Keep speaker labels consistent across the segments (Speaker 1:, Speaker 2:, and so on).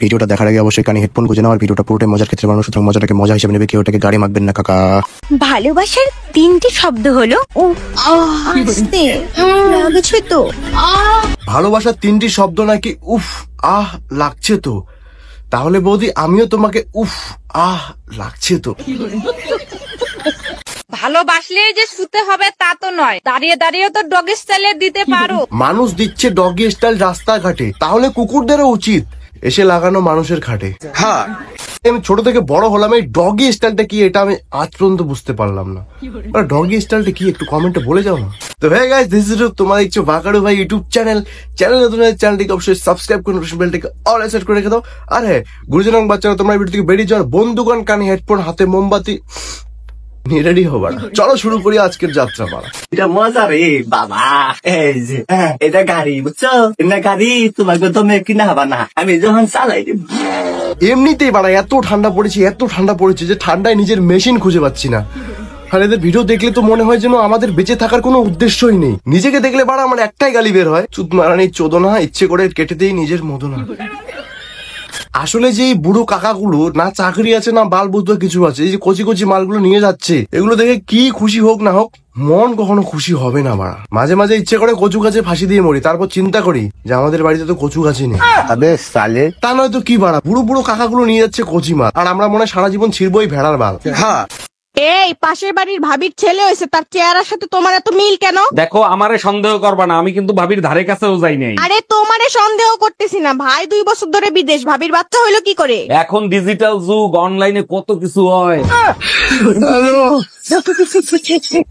Speaker 1: ভিডিওটা দেখার আগে অবশ্যই কানে হেডফোন গুঁজে নাও। আর ভিডিওটা পুরোটাই মজার ক্ষেত্রে বানানো, সুতরাং মজাটাকে মজা হিসেবে নেবে, কেউ ওটাকে গাড়ি মাখবেন না কাকা।
Speaker 2: ভালোবাসার 3টি শব্দ হলো আস্তে, লাগছে তো।
Speaker 3: ভালোবাসার 3টি শব্দ নাকি উফ আহ লাগছে তো। তাহলে বৌদি আমিও তোমাকে উফ আহ লাগছে তো।
Speaker 4: ভালোবাসলে যে শুতে হবে তা তো নয়, দাঁড়িয়ে দাঁড়িয়ে তো ডগ স্টাইলে দিতে পারো।
Speaker 3: মানুষ দিচ্ছে ডগি স্টাইল রাস্তাঘাটে, তাহলে কুকুরদেরও উচিত এসে লাগানো মানুষের খাটে। হ্যাঁ, আমি ছোট থেকে বড় হলাম, এই ডগি স্টাইলটা কি এটা আমি আজ পর্যন্ত বুঝতে পারলাম না। ডগি স্টাইলটা কি একটু কমেন্টে বলে যাও না। তো হ্যাঁ গাইস, দিস ইজ তোমার দেখছো বাকারু ভাই ইউটিউব চ্যানেলটিকে অবশ্যই সাবস্ক্রাইব করে নোটিফিকেশন বেলটিকে অল সেট করে রেখে দাও। আর হ্যাঁ গুরুজন এবং বাচ্চারা, তোমরা ভিডিও থেকে বেরিয়ে যাওয়ার বন্ধুগণ কানে হেডফোন, হাতে মোমবাতি নিয়ে রেডি হবার। চলো শুরু করি আজকের যাত্রা পালা।
Speaker 5: এটা মজা রে বাবা। এই যে এটা গাড়ি, বুঝছো? এটা গাড়ি তোমাকে তো কিনা হবা না, আমি যখন চালাই দিব।
Speaker 3: এমনিতেই বাড়া এত ঠান্ডা পড়েছে যে ঠান্ডায় নিজের মেশিন খুঁজে পাচ্ছি না। আর এদের ভিডিও দেখলে তো মনে হয় যেন আমাদের বেঁচে থাকার কোনো উদ্দেশ্যই নেই। নিজেকে দেখলে বাড়া আমার একটাই গালি বের হয়, চুত মারানি চোদনা, ইচ্ছে করে কেটে দেই নিজের মদনা। আসলে যে এই বুড়ো কাকাগুলো না চাকরি আছে না বাল বুদ্ধ কিছু আছে, এই যে কচি কচি মালগুলো নিয়ে যাচ্ছে, এগুলো দেখে কি খুশি হোক না হোক মন কখনো খুশি হবে না বাড়া। মাঝে মাঝে ইচ্ছে করে কচু গাছে ফাঁসি দিয়ে মরি, তারপর চিন্তা করি যে আমাদের বাড়িতে তো কচু গাছই নেই। তা নয় তো কি বাড়া, বুড়ো বুড়ো কাকাগুলো নিয়ে যাচ্ছে কচি মাল, আর আমরা মনে হয় সারা জীবন ছিড়বই ভেড়ার বাল। হ্যাঁ,
Speaker 6: এই পাশের বাড়ির ভাবির ছেলে হয়েছে, তার চেহারার সাথে তোমার এত মিল কেন?
Speaker 7: দেখো, আমারে সন্দেহ করবা না, আমি কিন্তু ভাবির ধারে কাছেও যাই নাই।
Speaker 6: আরে তোমারে সন্দেহ করতেছি না, ভাই 2 বছর ধরে বিদেশ, ভাবির বাচ্চা হইলো কি করে?
Speaker 7: এখন ডিজিটাল যুগ, অনলাইনে কত কিছু হয়।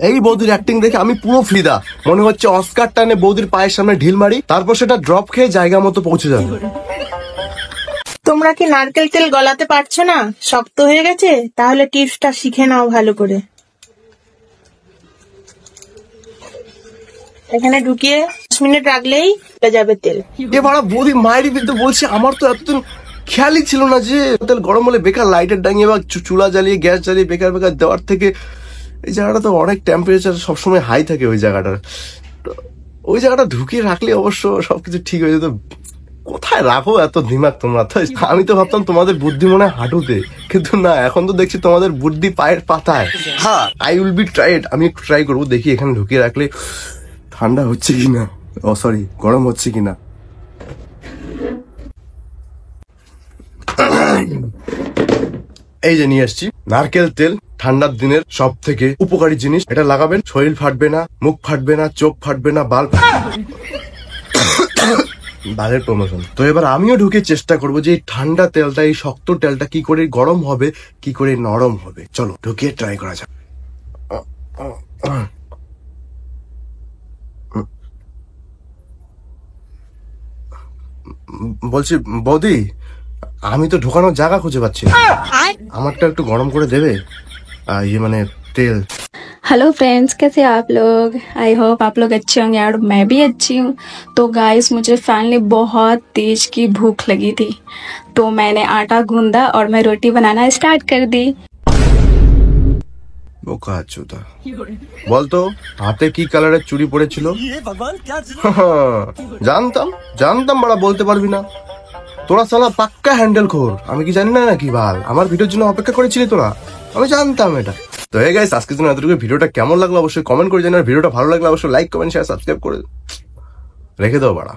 Speaker 3: এই বৌদির অ্যাক্টিং দেখে আমি পুরো ফিদা, মনে হচ্ছে অস্কার টানে বৌদির পায়ের সামনে ঢিল মারি, তারপর সেটা ড্রপ খেয়ে জায়গা মতো পৌঁছে যাবে।
Speaker 8: তোমরা কি নারকেল তেল গলাতে পারছো না? শক্ত হয়ে গেছে? তাহলে টিপসটা শিখে নাও ভালো করে। এখানে ঢুকিয়ে 5 মিনিট রাখলেই হয়ে যাবে তেল।
Speaker 3: এবার বৌদি মায়েরই বিরুদ্ধে বলছে, আমার তো এতদিন খেয়ালই ছিল না যে তেল গরম হলে বেকার লাইটার ডাঙিয়ে বা চুলা জ্বালিয়ে গ্যাস জ্বালিয়ে বেকার দেওয়ার থেকে এই জায়গাটা তো অনেক টেম্পারেচার সবসময় হাই থাকে ওই জায়গাটার, ওই জায়গাটা ঢুকিয়ে রাখলে অবশ্য সবকিছু ঠিক হয়ে যেত। কোথায় রাখো এত দিমাগ তোমরা? আমি তো ভাবতাম তোমাদের বুদ্ধি মনে হয় হাঁটুতে, কিন্তু না, এখন তো দেখছি তোমাদের বুদ্ধি পায়ের পাতায়। হ্যাঁ, আই উইল বি ট্রাইড, আমি একটু ট্রাই করবো, দেখি এখানে ঢুকিয়ে রাখলে ঠান্ডা হচ্ছে কিনা, ও সরি গরম হচ্ছে কিনা। এই যে নিয়ে আসছি নারকেল তেল, ঠান্ডার দিনের সব থেকে উপকারী জিনিস। এটা লাগাবেন, শরীর ফাটবে না, মুখ ফাটবে না, চোখ ফাটবে না, বালের প্রমোশন। তো এবার আমিও ঢুকে চেষ্টা করবো যে এই ঠান্ডা তেলটা, এই শক্ত তেলটা কি করে গরম হবে, কি করে নরম হবে। চলো ঢুকিয়ে ট্রাই করা যাক। বলছি বৌদি, আমি তো ঢোকানোর জায়গা খুঁজে পাচ্ছি না, আমারটা একটু গরম করে দেবে, ये মানে তেল।
Speaker 9: हेलो फ्रेंड्स, कैसे हैं आप लोग? आई होप आप लोग अच्छे होंगे और मैं भी अच्छी हूँ। तो गाइस, मुझे फाइनली बहुत तेज की भूख लगी थी, तो मैंने आटा गूंदा और मैं रोटी बनाना स्टार्ट कर दी।
Speaker 3: বলতো হাতে কি কালারের চুড়ি পড়েছিল? জানতাম বড়া বলতে পারবি না, তোরা সালা পাক্কা হ্যান্ডেল খোর। আমি কি জানি না নাকি বাল, আমার ভিডিওর জন্য অপেক্ষা করেছিলি তোরা? আমি জানতাম এটা। তো হে গাইস, আজকের জন্য এতটুকু। ভিডিওটা কেমন লাগলো অবশ্যই কমেন্ট করে জানার, ভিডিওটা ভালো লাগলে অবশ্যই লাইক কমেন্ট শেয়ার সাবস্ক্রাইব করে রেখে দাও বাড়া।